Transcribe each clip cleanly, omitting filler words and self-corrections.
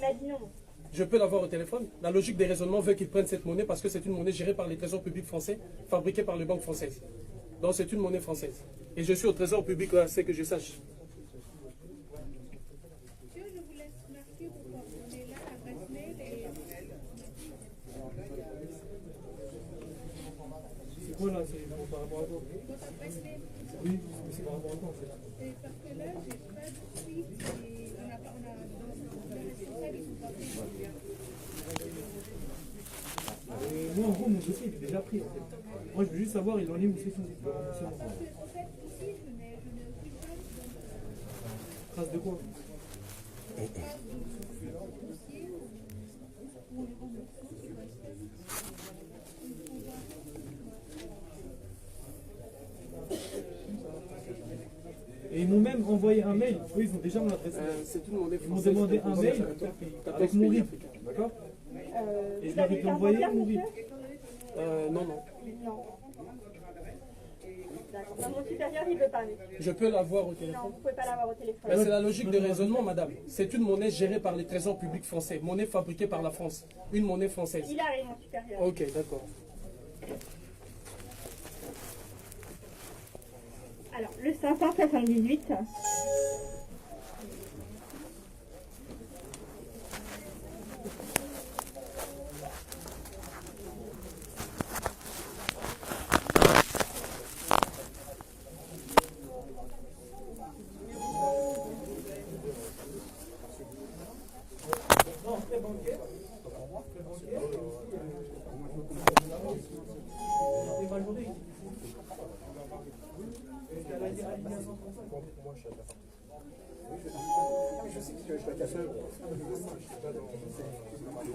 a dit non. Je peux l'avoir au téléphone. La logique des raisonnements veut qu'ils prennent cette monnaie parce que c'est une monnaie gérée par les trésors publics français, fabriquée par les banques françaises. Donc c'est une monnaie française. Et je suis au trésor public, là, c'est que je sache. Je vous laisse marquer vos coordonnées là, l'adresse mail et... C'est quoi là? C'est par rapport à quoi? Votre adresse mail. Oui, mais c'est par rapport à quoi en fait? Et parce que là, j'ai pas de suite et on a les responsables, ils sont pas pris. Moi en gros mon dossier il est déjà pris en fait. Moi je veux juste savoir il en est où c'est son. Parce que, en fait, ici, je n'ai aucune trace Trace de quoi? de dossier ou le remboursement qui va se Et ils m'ont même envoyé un mail. Oui, ils ont déjà mon adresse mail. C'est une monnaie Ils m'ont française. demandé un mail avec mon RIB. D'accord? Et je leur ai envoyé mon RIB. Non, non. Non. D'accord. Dans mon supérieur, il veut parler. Je peux l'avoir au Non, téléphone. vous ne pouvez pas l'avoir au téléphone. Mais c'est la logique de raisonnement, madame. C'est une monnaie gérée par les trésors publics français. Monnaie fabriquée par la France. Une monnaie française. Il arrive, mon supérieur. Ok, d'accord. Alors, le 578.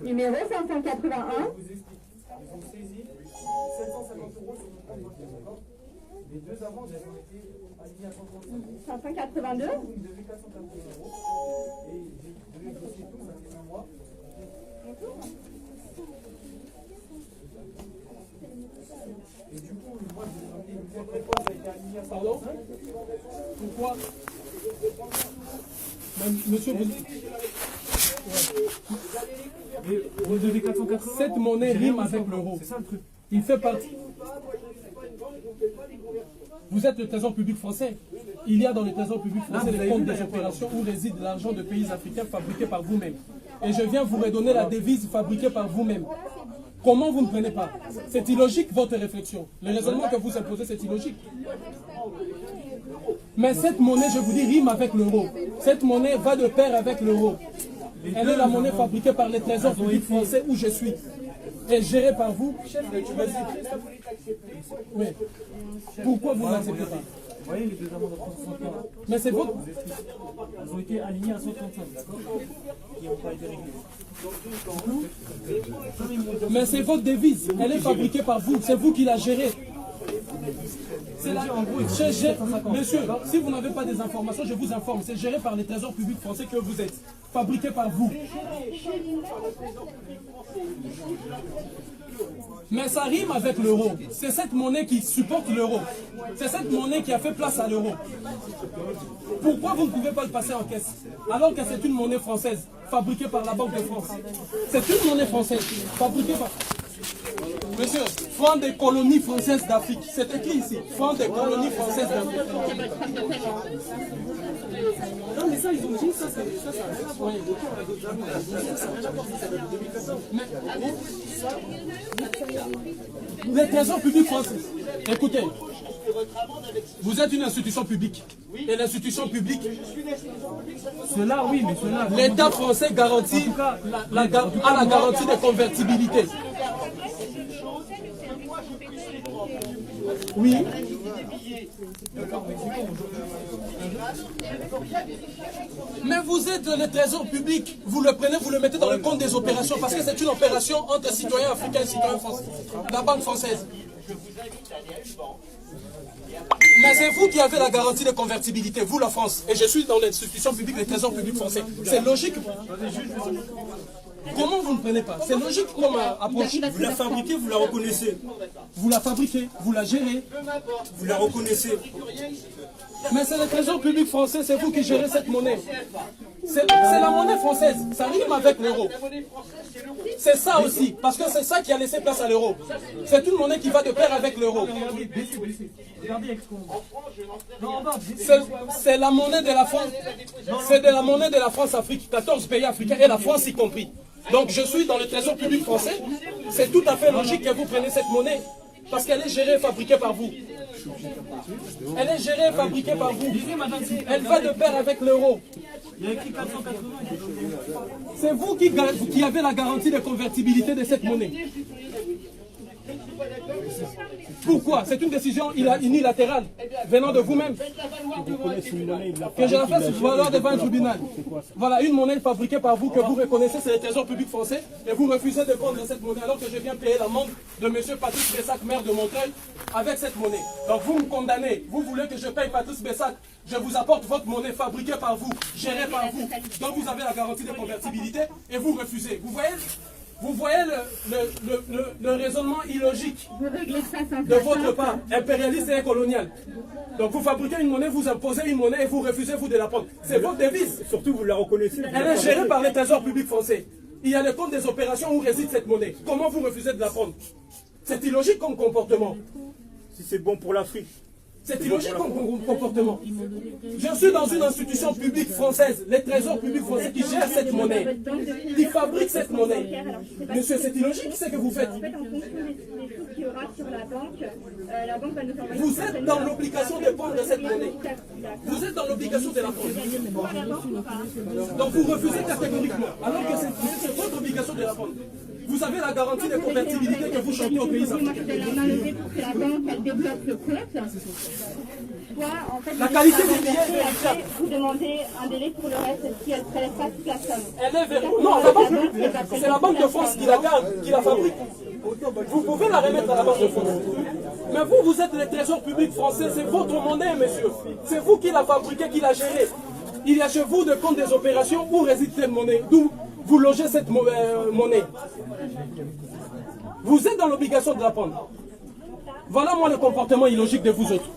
Numéro 581. Ils ont saisi 750 € sur mon compte bancaire, d'accord? Les deux amendes, elles ont été alignées à 135 €. 582. Ils devaient 480 € et j'ai devais négocier tout, ça fait un mois. Et du coup, moi, je me disais pourquoi ça a été aligné à 135. Pardon? Pourquoi? Monsieur, Vous devez 480 €. cette monnaie rime avec l'euro. C'est ça le truc. Il fait partie. Vous êtes le trésor public français. Il y a dans le trésor public français les comptes des opérations où réside l'argent de pays africains fabriqués par vous-même. Et je viens vous redonner la devise fabriquée par vous-même. Comment vous ne prenez pas? C'est illogique votre réflexion. Le raisonnement que vous imposez, c'est illogique. Mais cette monnaie, je vous dis, rime avec l'euro. Cette monnaie va de pair avec l'euro. Elle est la monnaie fabriquée par les trésors publics français où je suis. Et gérée par vous. Oui. Pourquoi vous n'acceptez pas? Vous voyez les deux amendes à 360 €. Mais c'est votre... Elles ont été alignées à 135, d'accord? Qui n'ont pas été réglées. Mais c'est votre devise. Elle est fabriquée par vous. C'est vous qui la gérez. C'est la... Monsieur, si vous n'avez pas des informations, je vous informe. C'est géré par les trésors publics français que vous êtes. Fabriqué par vous. Mais ça rime avec l'euro. C'est cette monnaie qui supporte l'euro. C'est cette monnaie qui a fait place à l'euro. Pourquoi vous ne pouvez pas le passer en caisse? Alors que c'est une monnaie française, fabriquée par la Banque de France. C'est une monnaie française, fabriquée par... Monsieur, Fonds des colonies françaises d'Afrique. C'est écrit ici. Fonds des colonies françaises d'Afrique. Non mais ça ils ont dit, ça ça mais les trésors publics français. Écoutez, vous êtes une institution publique. Et l'institution publique, Cela, oui, mais cela. l'État français garantit la garantie de convertibilité. Oui. Mais vous êtes le trésor public, vous le prenez, vous le mettez dans le compte des opérations parce que c'est une opération entre citoyens africains et citoyens français, la banque française. Mais c'est vous qui avez la garantie de convertibilité, vous la France, et je suis dans l'institution publique, le trésor public français. C'est logique. Comment vous ne prenez pas? C'est logique comme approche. Vous la fabriquez, vous la reconnaissez. Vous la fabriquez, vous la gérez. Vous la reconnaissez. Mais c'est le trésor public français, c'est vous qui gérez cette monnaie. C'est la monnaie française, ça rime avec l'euro. C'est ça aussi, parce que c'est ça qui a laissé place à l'euro. C'est une monnaie qui va de pair avec l'euro. C'est la monnaie de la France. C'est de la monnaie de la France-Afrique, 14 pays africains et la France y compris. Donc je suis dans le trésor public français. C'est tout à fait logique que vous preniez cette monnaie parce qu'elle est gérée et fabriquée par vous. Elle est gérée et fabriquée par vous. Elle va de pair avec l'euro. C'est vous qui avez la garantie de convertibilité de cette monnaie. Pourquoi? C'est une décision unilatérale venant de vous-même. Que je la fasse valoir devant un tribunal. Voilà, une monnaie fabriquée par vous que vous reconnaissez, c'est le trésor public français, et vous refusez de prendre cette monnaie alors que je viens payer l'amende de M. Patrice Bessac, maire de Montreuil, avec cette monnaie. Donc vous me condamnez, vous voulez que je paye Patrice Bessac, je vous apporte votre monnaie fabriquée par vous, gérée par vous, donc vous avez la garantie de convertibilité, et vous refusez. Vous voyez le raisonnement illogique de votre part, impérialiste et colonial. Donc vous fabriquez une monnaie, vous imposez une monnaie et vous refusez vous de la prendre. C'est votre devise. Surtout, vous la reconnaissez. Elle est gérée par le trésor public français. Il y a le compte des opérations où réside cette monnaie. Comment vous refusez de la prendre? C'est illogique comme comportement. Si c'est bon pour l'Afrique. C'est illogique comme comportement. Je suis dans une institution publique française, le trésor public français qui gère cette monnaie, qui fabrique cette monnaie. Monsieur, c'est illogique ce que vous faites. En fait, en fonction des choses qu'il y aura sur la banque va nous envoyer... Vous êtes dans l'obligation de prendre cette monnaie. Vous êtes dans l'obligation de la prendre. Donc vous refusez catégoriquement, alors que c'est votre obligation de la prendre. Vous avez la garantie de convertibilité que vous chantez aux pays africains. On a levé pour que la banque elle débloque le compte. Soit, en fait, la qualité des billets est vérifiable. Vous demandez un délai pour le reste si elle ne prélève pas toute la somme. Elle est vérifiable. Non, la banque, c'est la Banque de France qui la garde, qui la fabrique. Vous pouvez la remettre à la Banque de France. Mais vous êtes le trésor public français, c'est votre monnaie, monsieur. C'est vous qui la fabriquez, qui la gérez. Il y a chez vous de compte des opérations où réside cette monnaie, d'où vous logez cette monnaie. Vous êtes dans l'obligation de la prendre. Voilà moi le comportement illogique de vous autres.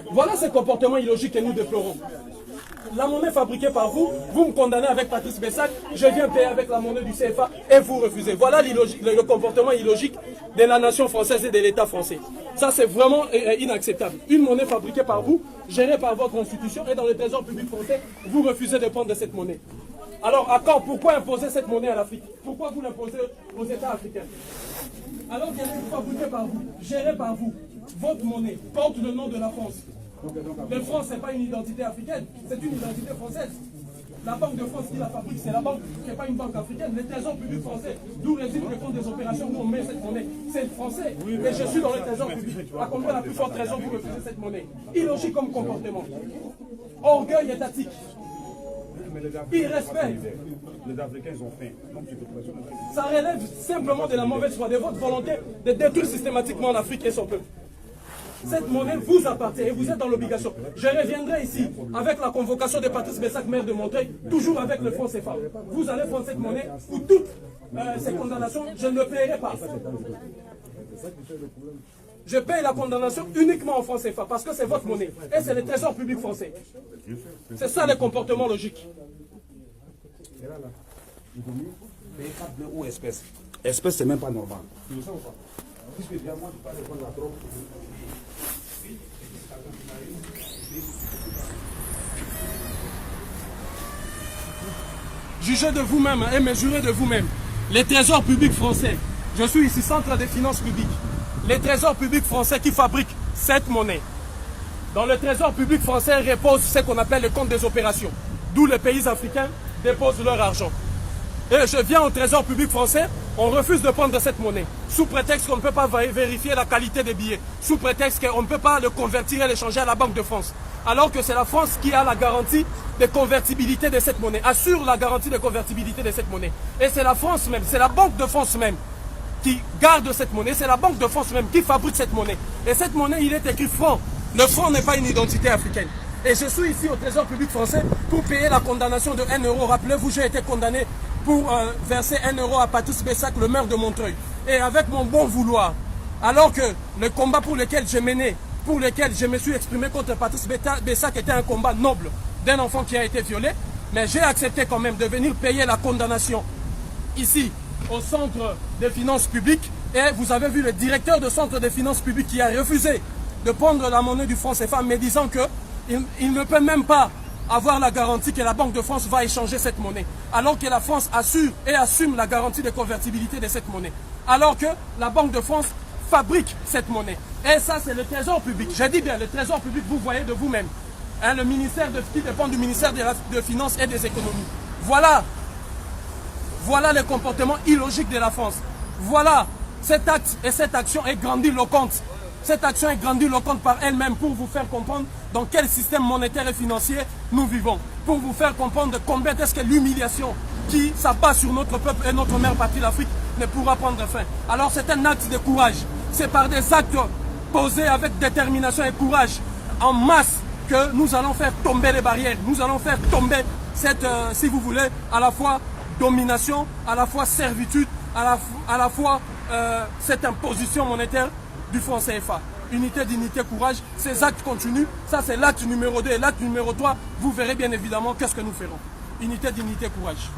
Voilà ce comportement illogique que nous déplorons. La monnaie fabriquée par vous, vous me condamnez avec Patrice Bessac, je viens payer avec la monnaie du CFA et vous refusez. Voilà le comportement illogique de la nation française et de l'État français. Ça c'est vraiment inacceptable. Une monnaie fabriquée par vous, gérée par votre institution et dans le trésor public français, vous refusez de prendre cette monnaie. Alors à quand? Pourquoi imposer cette monnaie à l'Afrique? Pourquoi vous l'imposez aux États africains? Alors qu'elle est fabriquée par vous, gérée par vous, votre monnaie porte le nom de la France. La France, ce n'est pas une identité africaine, c'est une identité française. La Banque de France qui la fabrique, c'est la banque, ce n'est pas une banque africaine. Le trésor public français, d'où réside le compte des opérations où on met cette monnaie, c'est le français. Et je suis dans le trésor public. À combien la plus forte raison vous refusez cette monnaie? Illogique comme comportement. Orgueil étatique. Irrespect. Les Africains ont faim. Ça relève simplement de la mauvaise foi, de votre volonté de détruire systématiquement l'Afrique et son peuple. Cette monnaie vous appartient et vous êtes dans l'obligation. Je reviendrai ici avec la convocation de Patrice Bessac, maire de Montreuil, toujours avec le franc CFA. Vous allez prendre cette monnaie pour toutes ces condamnations, je ne le paierai pas. Je paye la condamnation uniquement en franc CFA parce que c'est votre monnaie et c'est le trésor public français. C'est ça le comportement logique. Ou espèce. Espèce, c'est même pas normal. Jugez de vous-même et mesurez de vous-même. Les trésors publics français, je suis ici centre des finances publiques. Les trésors publics français qui fabriquent cette monnaie. Dans le trésor public français repose ce qu'on appelle le compte des opérations, d'où les pays africains déposent leur argent. Et je viens au trésor public français, on refuse de prendre cette monnaie, sous prétexte qu'on ne peut pas vérifier la qualité des billets, sous prétexte qu'on ne peut pas le convertir et l'échanger à la Banque de France. Alors que c'est la France qui a la garantie de convertibilité de cette monnaie, assure la garantie de convertibilité de cette monnaie. Et c'est la France même, c'est la Banque de France même qui garde cette monnaie, c'est la Banque de France même qui fabrique cette monnaie. Et cette monnaie, il est écrit franc. Le franc n'est pas une identité africaine. Et je suis ici au trésor public français pour payer la condamnation de 1 euro. Rappelez-vous, j'ai été condamné pour verser 1 euro à Patrice Bessac, le maire de Montreuil. Et avec mon bon vouloir, alors que le combat pour lequel j'ai mené pour lesquels je me suis exprimé contre Patrice Bessa, qui était un combat noble d'un enfant qui a été violé. Mais j'ai accepté quand même de venir payer la condamnation ici, au Centre des finances publiques. Et vous avez vu le directeur du Centre des finances publiques qui a refusé de prendre la monnaie du franc CFA, me disant qu'il ne peut même pas avoir la garantie que la Banque de France va échanger cette monnaie. Alors que la France assure et assume la garantie de convertibilité de cette monnaie. Alors que la Banque de France fabrique cette monnaie. Et ça, c'est le trésor public. J'ai dit bien, le trésor public, vous voyez de vous-même. Hein, le ministère qui dépend du ministère de Finances et des Économies. Voilà le comportement illogique de la France. Voilà, cet acte et cette action est grandiloquente. Cette action est grandiloquente par elle-même pour vous faire comprendre dans quel système monétaire et financier nous vivons. Pour vous faire comprendre combien est-ce que l'humiliation qui s'abat sur notre peuple et notre mère patrie, l'Afrique, ne pourra prendre fin. Alors c'est un acte de courage. C'est par des actes posés avec détermination et courage en masse que nous allons faire tomber les barrières. Nous allons faire tomber cette, si vous voulez, à la fois domination, à la fois servitude, à la fois cette imposition monétaire du franc CFA. Unité, dignité, courage, ces actes continuent. Ça, c'est l'acte numéro 2 et l'acte numéro 3. Vous verrez bien évidemment qu'est-ce que nous ferons. Unité, dignité, courage.